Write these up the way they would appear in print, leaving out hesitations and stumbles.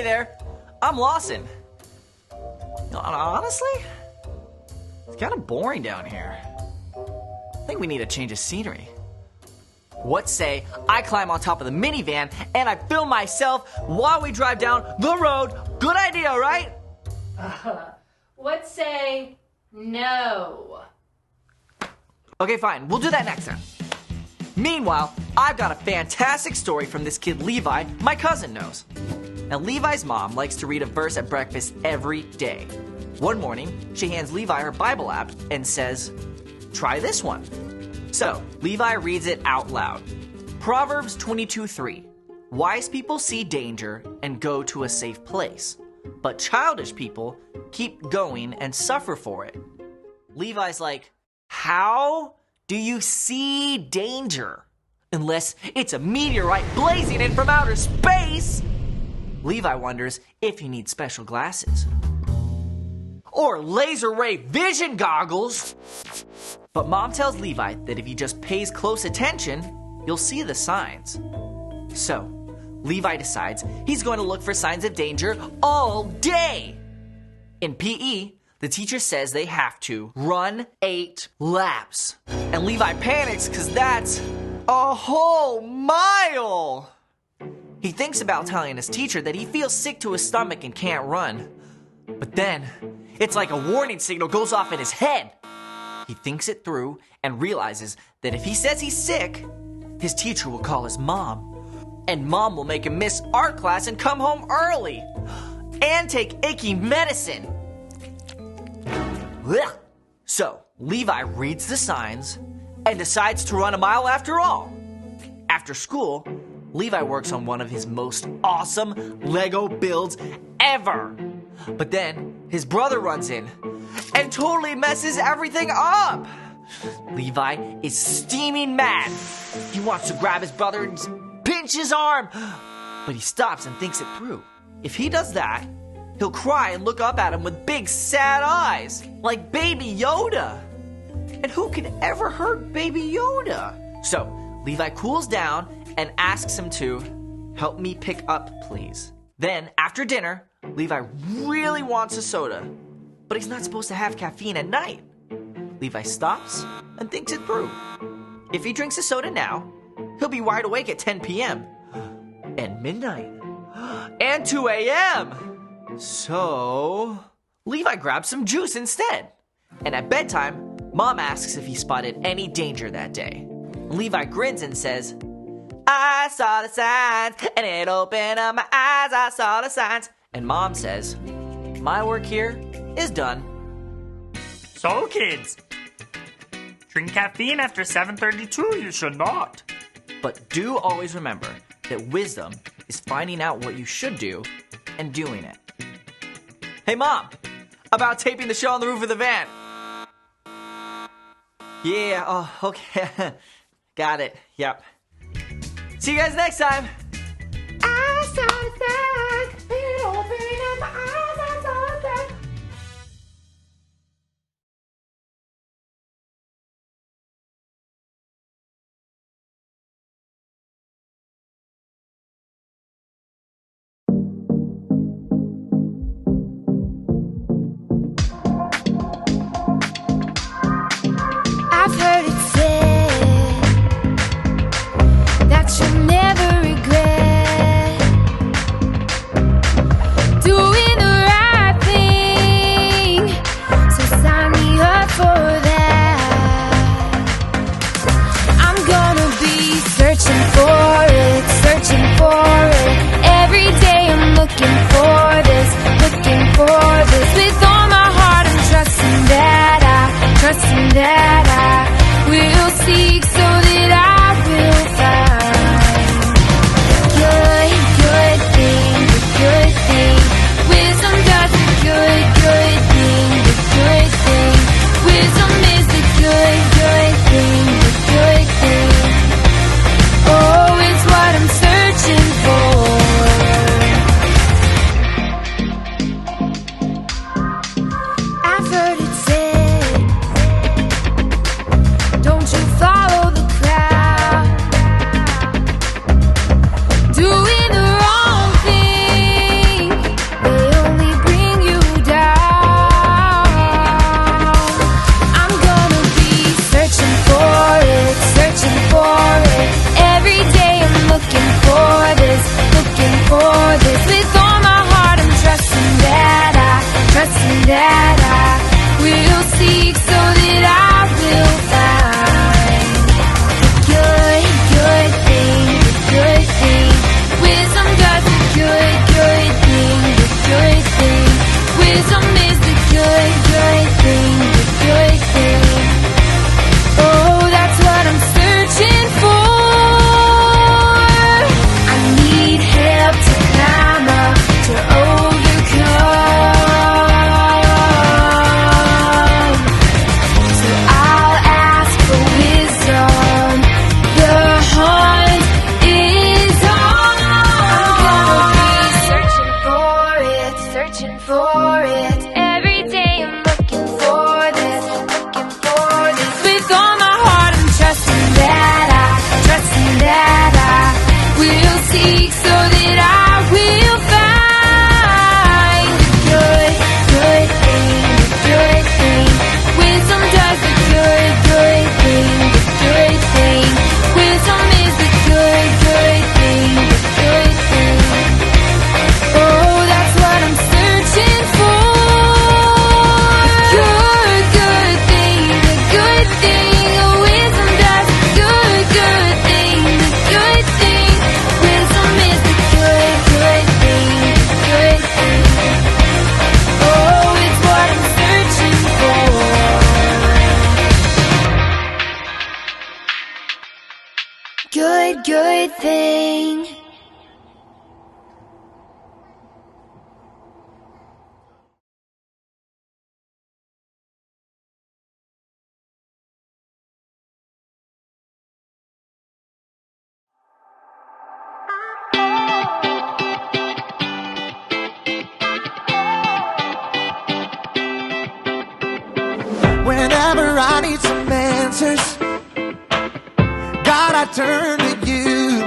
Hey there, I'm Lawson. Honestly, it's kind of boring down here. I think we need a change of scenery. What say I climb on top of the minivan and I film myself while we drive down the road? Good idea, right? What say no? Okay, fine. We'll do that next time. Meanwhile, I've got a fantastic story from this kid Levi my cousin knows. Now, Levi's mom likes to read a verse at breakfast every day. One morning, she hands Levi her Bible app and says, "Try this one." So, Levi reads it out loud. Proverbs 22:3. Wise people see danger and go to a safe place, but childish people keep going and suffer for it. Levi's like, how do you see danger? Unless it's a meteorite blazing in from outer space. Levi wonders if he needs special glasses. Or laser ray vision goggles. But Mom tells Levi that if he just pays close attention, you'll see the signs. So, Levi decides he's going to look for signs of danger all day. In PE, the teacher says they have to run 8 laps. And Levi panics because that's a whole mile. He thinks about telling his teacher that he feels sick to his stomach and can't run. But then, it's like a warning signal goes off in his head. He thinks it through and realizes that if he says he's sick, his teacher will call his mom. And Mom will make him miss art class and come home early. And take icky medicine. Blech. So, Levi reads the signs and decides to run a mile after all. After school, Levi works on one of his most awesome Lego builds ever. But then, his brother runs in and totally messes everything up. Levi is steaming mad. He wants to grab his brother and pinch his arm. But he stops and thinks it through. If he does that, he'll cry and look up at him with big sad eyes, like Baby Yoda. And who could ever hurt Baby Yoda? So, Levi cools down and asks him to help me pick up, please. Then, after dinner, Levi really wants a soda, but he's not supposed to have caffeine at night. Levi stops and thinks it through. If he drinks a soda now, he'll be wide awake at 10 p.m. and midnight and 2 a.m. So, Levi grabs some juice instead. And at bedtime, Mom asks if he spotted any danger that day. Levi grins and says, "I saw the signs, and it opened up my eyes, I saw the signs." And Mom says, "My work here is done." So, kids, drink caffeine after 7:32, you should not. But do always remember that wisdom is finding out what you should do and doing it. Hey, Mom, about taping the show on the roof of the van. Yeah, oh, okay. Got it, yep. See you guys next time. I saw the signs, it opened up my eyes, I saw the signs. I've heard it said that you'll never regret everything. Whenever I need some answers, God, I turn to you.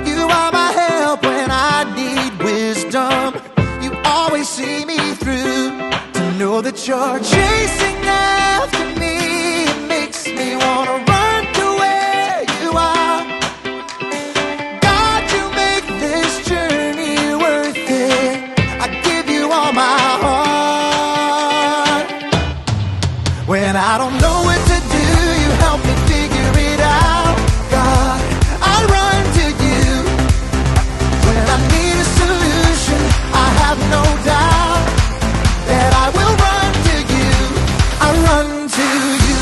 You are my help when I need wisdom. You always see me through. To know that you're chasing after me, it makes me wanna run to where you are. God, you make this journey worth it. I give you all my heart. When I don't know what to do, you help me figure it out. God, I run to you. When I need a solution, I have no doubt that I will run to you. I run to you.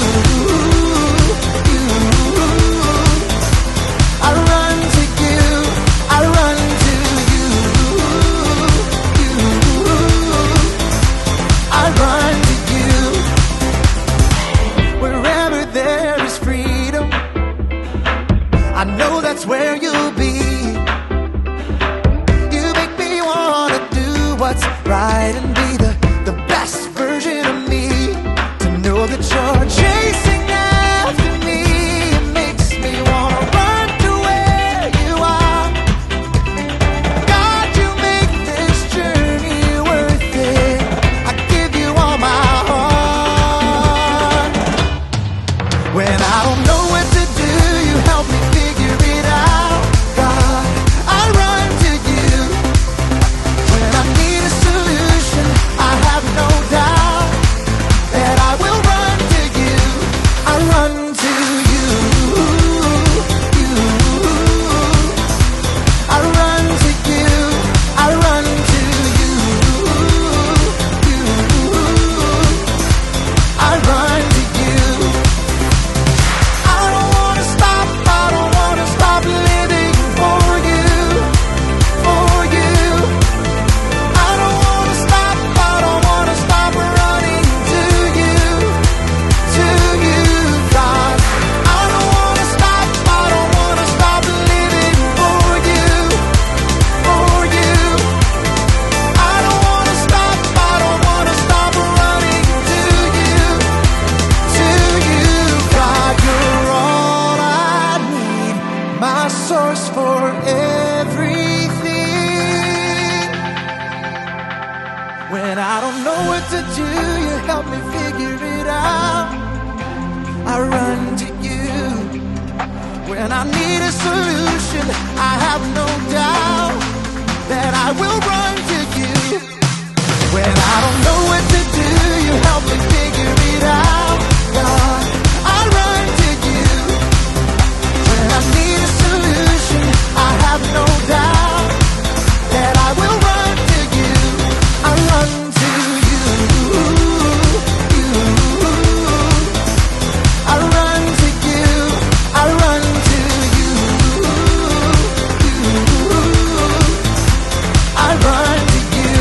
I run to you. I run to you. I run to you. Wherever there is freedom, I know that's where you'll be. You make me wanna do what's right and be the best version of me. To know that you're chasing after me, it makes me wanna run to where you are. God, you make this journey worth it. I give you all my heart. When I don't know what to do, you help me figure it out. God, I run to you. When I need a solution, I have no doubt that I will run to you. I run to you. I run to you. I run to you. I run to you. I don't wanna stop living for you, for you. I don't wanna stop running to you, God. I don't wanna stop living for you, for you. I don't wanna stop running to you, God. You're all I need, my source for everything. When I don't know what to do, you help me figure it out. I run to you. When I need a solution, I have no doubt that I will run to you. When I don't know what to do, you help me figure it out. God, I run to you. When I need a solution, I have no doubt that I will run to you. I run to you. I run to you. I run to you. I run to you.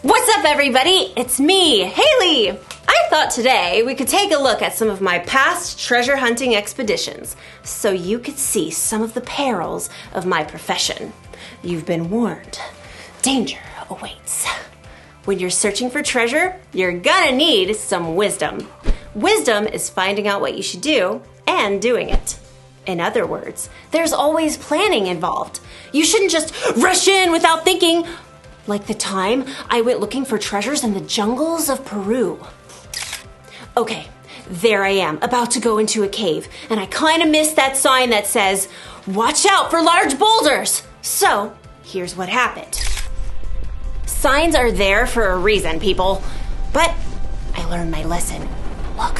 What's up, everybody? It's me, Haley. I thought today we could take a look at some of my past treasure hunting expeditions so you could see some of the perils of my profession. You've been warned. Danger awaits. When you're searching for treasure, you're gonna need some wisdom. Wisdom is finding out what you should do and doing it. In other words, there's always planning involved. You shouldn't just rush in without thinking, like the time I went looking for treasures in the jungles of Peru. Okay, there I am, about to go into a cave, and I kind of missed that sign that says, "Watch out for large boulders." So, here's what happened. Signs are there for a reason, people. But I learned my lesson. Look.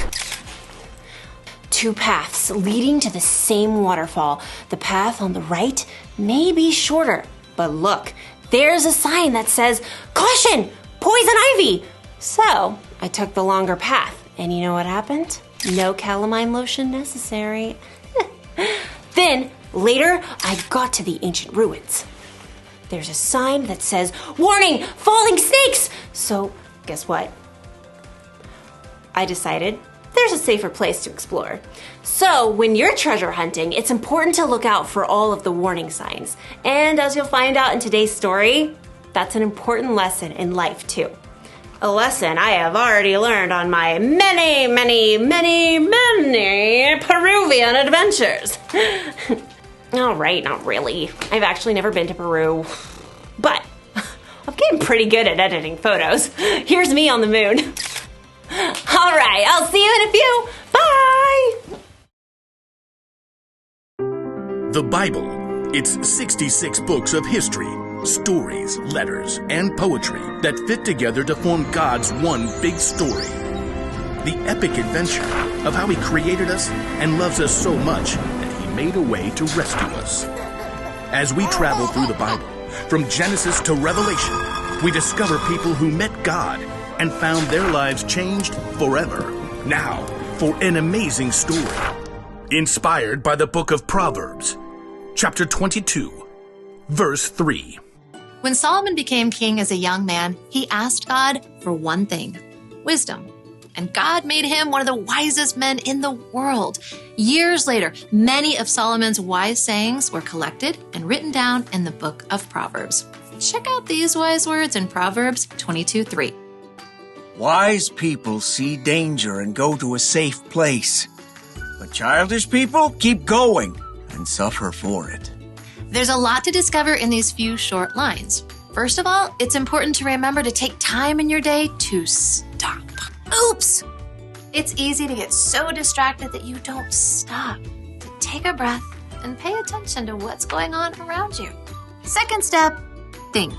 two paths leading to the same waterfall. The path on the right may be shorter, but look, there's a sign that says, "Caution! Poison ivy!" So I took the longer path, and you know what happened? No calamine lotion necessary. Then, later, I got to the ancient ruins. There's a sign that says, "Warning! Falling snakes!" So, guess what? I decided there's a safer place to explore. So, when you're treasure hunting, it's important to look out for all of the warning signs. And as you'll find out in today's story, that's an important lesson in life, too. A lesson I have already learned on my many Peruvian adventures. All right, not really. I've actually never been to Peru. But I'm getting pretty good at editing photos. Here's me on the moon. All right, I'll see you in a few. Bye! The Bible. It's 66 books of history, stories, letters, and poetry that fit together to form God's one big story. The epic adventure of how He created us and loves us so much that He made a way to rescue us. As we travel through the Bible, from Genesis to Revelation, we discover people who met God and found their lives changed forever. Now, for an amazing story. Inspired by the book of Proverbs, chapter 22, verse 3. When Solomon became king as a young man, he asked God for one thing: wisdom. And God made him one of the wisest men in the world. Years later, many of Solomon's wise sayings were collected and written down in the book of Proverbs. Check out these wise words in Proverbs 22:3. Wise people see danger and go to a safe place, but childish people keep going and suffer for it. There's a lot to discover in these few short lines. First of all, it's important to remember to take time in your day to stop. Oops! It's easy to get so distracted that you don't stop to take a breath and pay attention to what's going on around you. Second step, think.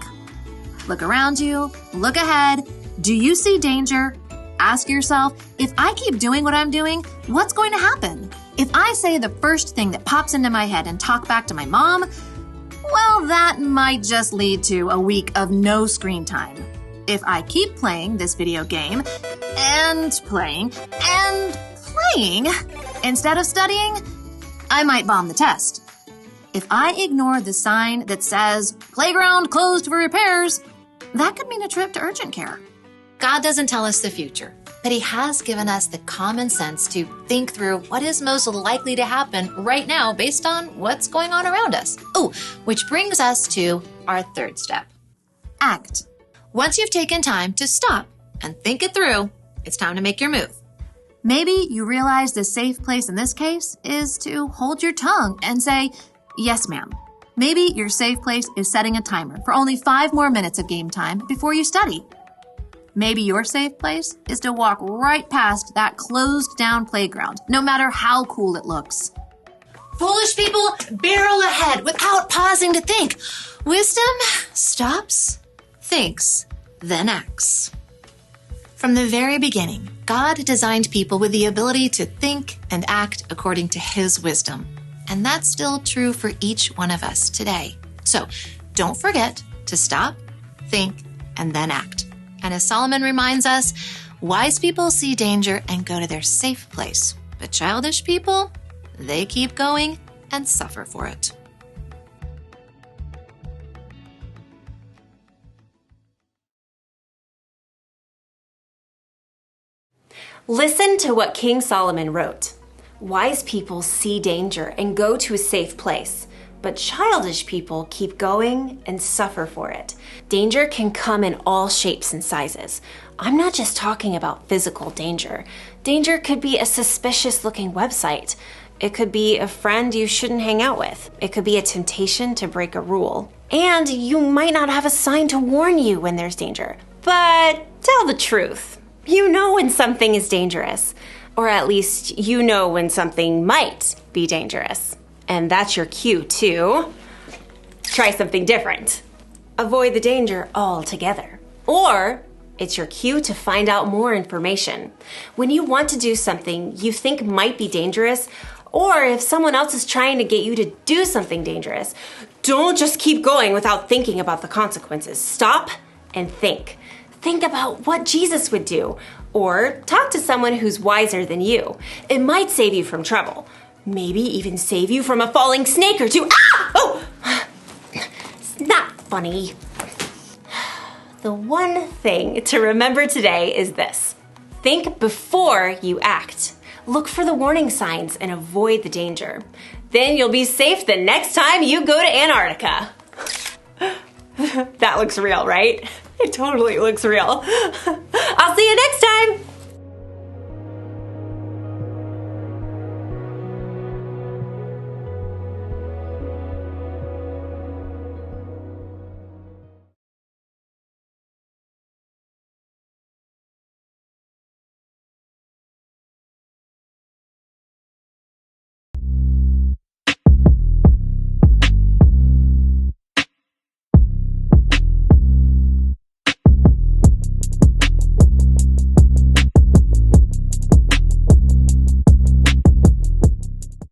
Look around you, look ahead. Do you see danger? Ask yourself, if I keep doing what I'm doing, what's going to happen? If I say the first thing that pops into my head and talk back to my mom, well, that might just lead to a week of no screen time. If I keep playing this video game and playing instead of studying, I might bomb the test. If I ignore the sign that says playground closed for repairs, that could mean a trip to urgent care. God doesn't tell us the future, but He has given us the common sense to think through what is most likely to happen right now based on what's going on around us. Oh, which brings us to our third step. Act. Once you've taken time to stop and think it through, it's time to make your move. Maybe you realize the safe place in this case is to hold your tongue and say, "Yes, ma'am." Maybe your safe place is setting a timer for only 5 more minutes of game time before you study. Maybe your safe place is to walk right past that closed down playground, no matter how cool it looks. Foolish people barrel ahead without pausing to think. Wisdom stops, thinks, then acts. From the very beginning, God designed people with the ability to think and act according to His wisdom. And that's still true for each one of us today. So don't forget to stop, think, and then act. And as Solomon reminds us, wise people see danger and go to their safe place. But childish people, they keep going and suffer for it. Listen to what King Solomon wrote. Wise people see danger and go to a safe place, but childish people keep going and suffer for it. Danger can come in all shapes and sizes. I'm not just talking about physical danger. Danger could be a suspicious-looking website. It could be a friend you shouldn't hang out with. It could be a temptation to break a rule. And you might not have a sign to warn you when there's danger. But tell the truth. You know when something is dangerous. Or at least you know when something might be dangerous. And that's your cue to try something different. Avoid the danger altogether. Or It's your cue to find out more information. When you want to do something you think might be dangerous, or if someone else is trying to get you to do something dangerous, don't just keep going without thinking about the consequences. Stop and think. Think about what Jesus would do, or talk to someone who's wiser than you. It might save you from trouble. Maybe even save you from a falling snake or two. Ah! Oh! It's not funny. The one thing to remember today is this. Think before you act. Look for the warning signs and avoid the danger. Then you'll be safe the next time you go to Antarctica. That looks real, right? It totally looks real. I'll see you next time.